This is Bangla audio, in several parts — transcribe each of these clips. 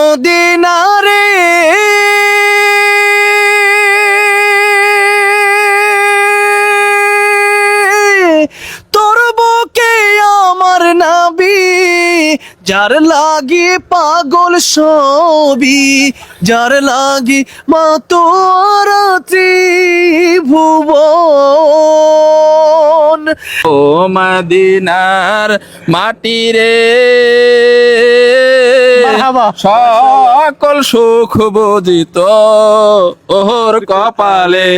মদিনারে তোর বুকে আমার নবী, যার লাগি পাগল সবই, যার লাগি মা তোর ত্রিভুবন। ও মদিনার মাটি রে, সকল সুখ বুঝিত ওর কপালে।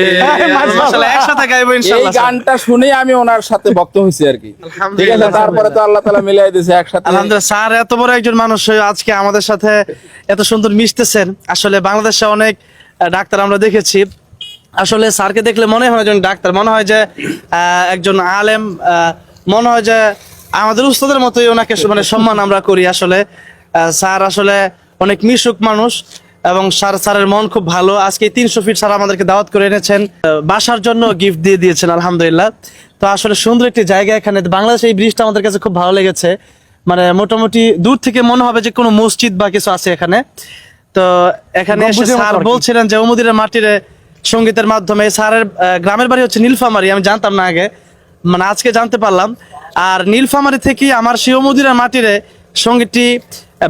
মাশাআল্লাহ, একসাথে গাইবো এই ইনশাআল্লাহ। গানটা শুনে আমি ওনার সাথে ভক্ত হয়েছি আর কি। ঠিক আছে, তারপরে তো আল্লাহ তাআলা মিলাই দিয়েছে একসাথে। আলহামদুলিল্লাহ, স্যার এত বড় একজন মানুষ হয়ে আজকে আমাদের সাথে এত সুন্দর মিশতেছেন। আসলে বাংলাদেশে অনেক ডাক্তার আমরা দেখেছি, আসলে স্যারকে দেখলে মনে হয় একজন ডাক্তার, মনে হয় যে একজন আলেম, মনে হয় যে আমাদের উস্তাদের মতোই ওনাকে মানে সম্মান আমরা করি। আসলে স্যার আসলে অনেক মিশুক মানুষ এবং স্যারের মন খুব ভালো। আজকে 300 ফিট স্যার আমাদেরকে দাওয়াত করে এনেছেন, বাসার জন্য গিফট দিয়ে দিয়েছেন আলহামদুলিল্লাহ। তো আসলে সুন্দর একটি জায়গা এখানে বাংলাদেশে, এই ব্রিজটা আমাদের কাছে খুব ভালো লেগেছে। মানে মোটামুটি দূর থেকে মনে হবে যে কোনো মসজিদ বা কিছু আছে এখানে। তো এখানে এসে স্যার বলছিলেন যে ওমদিনের মাটির সঙ্গীতের মাধ্যমে, স্যারের গ্রামের বাড়ি হচ্ছে নীলফামারী, আমি জানতাম না আগে, মানে আজকে জানতে পারলাম। আর নীলফামারী থেকে আমার সেই ওমদিনের মাটিরে সঙ্গীতটি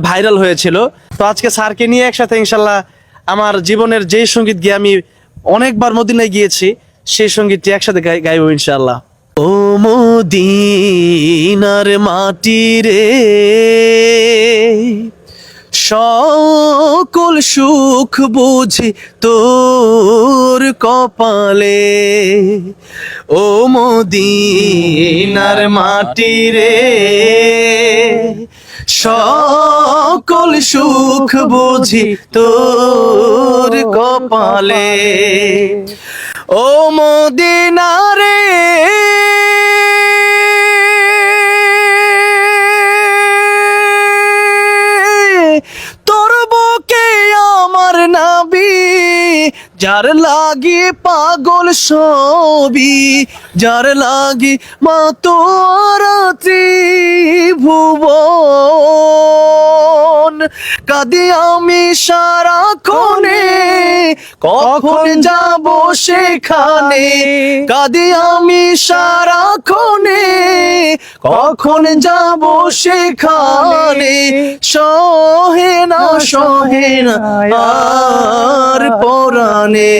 ভাইরাল হয়েছিল। তো আজকে স্যারকে নিয়ে একসাথে ইনশাল্লাহ আমার জীবনের যেই সঙ্গীত গিয়ে আমি অনেকবার মদিনায় গিয়েছি, সেই সঙ্গীতটি একসাথে গাইবো ইনশাল্লাহ। ও মদিনার মাটি রে, সকল সুখ বুঝি তোর কপালে। ও মদিনার মাটি রে, সকল সুখ বুঝি তোর কপালে। ও মদিনারে তোর বুকে আমার নবী, যার লাগি পাগল সবই, যার লাগি মা তোর ত্রিভুবন। কাঁদি আমি সারাক্ষণে, কখন যাব সেখানে। কাঁদি আমি সারাক্ষণে, কখন যাব সেখানে। সহে না আর পরাণে।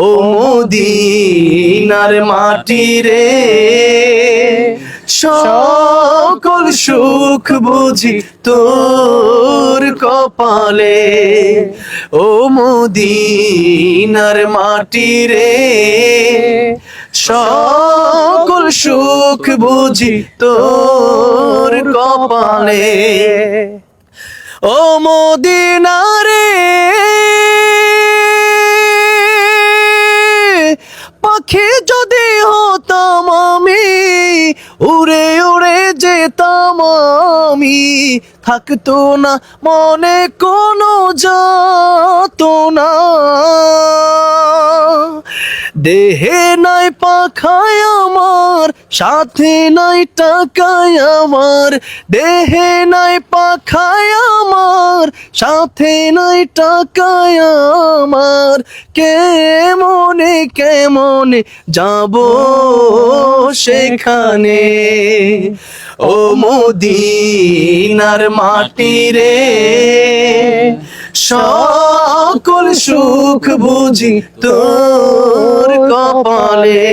ও মদিনার মাটি রে, সকল সুখ বুঝি তোর কপালে। ও মদিনার মাটি রে, সকল সুখ বুঝি তোর কপালে। ও মদিনারে পাখি যদি হতাম আমি, উড়ে উড়ে যেতাম আমি। থাকতো না মনে কোনো যাতনা, দেহে নাই পাখায় আমার, সাথে নাই টাকায় আমার। দেহে নাই পাখায় আমার, সাথে নাই টাকায় আমার। কেমনে কেমনে যাব সেখানে। ও মদিনার মাটি রে, সকল সুখ বুঝি তোর কপালে।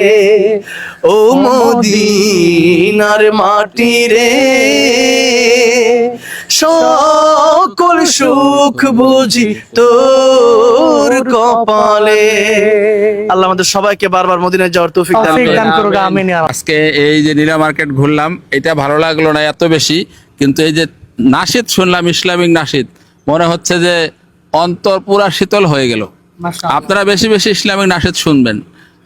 ও মদিনার মাটি রে, সকল সুখ বুঝি তোর কপালে। আল্লাহ আমাদের সবাইকে বারবার মদিনায় যাওয়ার তৌফিক দান করুক, আমিন। আজকে এই যে নীলা মার্কেট ঘুরলাম, এটা ভালো লাগলো না এত বেশি, কিন্তু এই যে নাশিদ শুনলাম, ইসলামিক নাশিদ, মনে হচ্ছে যে অন্তর পুরা শীতল হয়ে গেল। আপনারা বেশি বেশি ইসলামিক নাশিদ শুনবেন,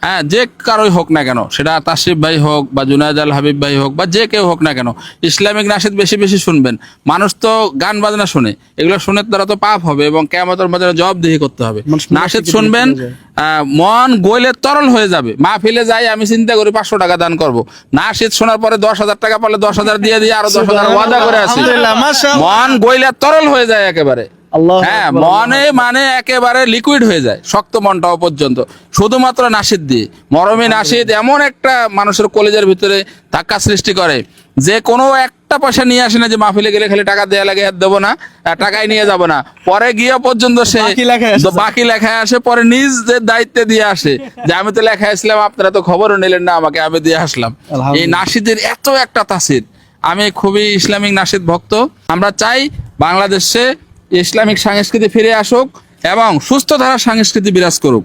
হ্যাঁ, যে কারোই হোক না কেন, সেটা তাশরিফ ভাই হোক বা জুনায়েদ আল হাবিব ভাই হোক বা যে কেউ হোক না কেন, ইসলামিক নাশিদ বেশি বেশি শুনবেন। মানুষ তো গান বাজনা শুনে, এগুলো শুনে তারা তো পাপ হবে এবং কিয়ামতের মাঝে জবাবদিহি করতে হবে। মানুষ নাশিদ মুনাফিকি শুনবেন, দিকে চলে যায়। মন গইলে তরল হয়ে যাবে। মাহফিলে যাই আমি চিন্তা করি 500 টাকা দান করব, নাশিদ শোনার পরে 10,000 টাকা পারলে 10,000 দিয়ে দিয়ে আরো 10,000 ওয়াদা করে আছি। আলহামদুলিল্লাহ, মাশাআল্লাহ। মন গইলে তরল হয়ে যায় একেবারে। আল্লাহু হ্যাঁ, আকবার, মনে মানে একেবারে লিকুইড হয়ে যায়, শক্ত মনটাও পর্যন্ত, শুধুমাত্র নাশিদ দিয়ে। মরমী নাশিদ এমন একটা মানুষের কলেজের ভিতরে ধাক্কা সৃষ্টি করে যে কোনো একটা পয়সা নিয়ে আসে না যে মাহফিলে গেলে খালি টাকা দেয়া লাগে, আর দেবো না, টাকাই নিয়ে যাব না, পরে গিয়ে পর্যন্ত সে বাকি লেখায় আসে। বাকি লেখায় আসে, পরে নিজের দায়িত্বে দিয়ে আসে যে আমি তো লেখায় আসলাম, আপনারা তো খবরও নিলেন না আমাকে, আমি দিয়ে আসলাম। এই আলহামদুলিল্লাহ। নাশিদের এত একটা তাসির। আমি খুবই ইসলামিক নাশিদ ভক্ত। আমরা চাই বাংলাদেশে ইসলামিক সংস্কৃতি ফিরে আসুক এবং সুস্থ ধারার সংস্কৃতি বিরাজ করুক।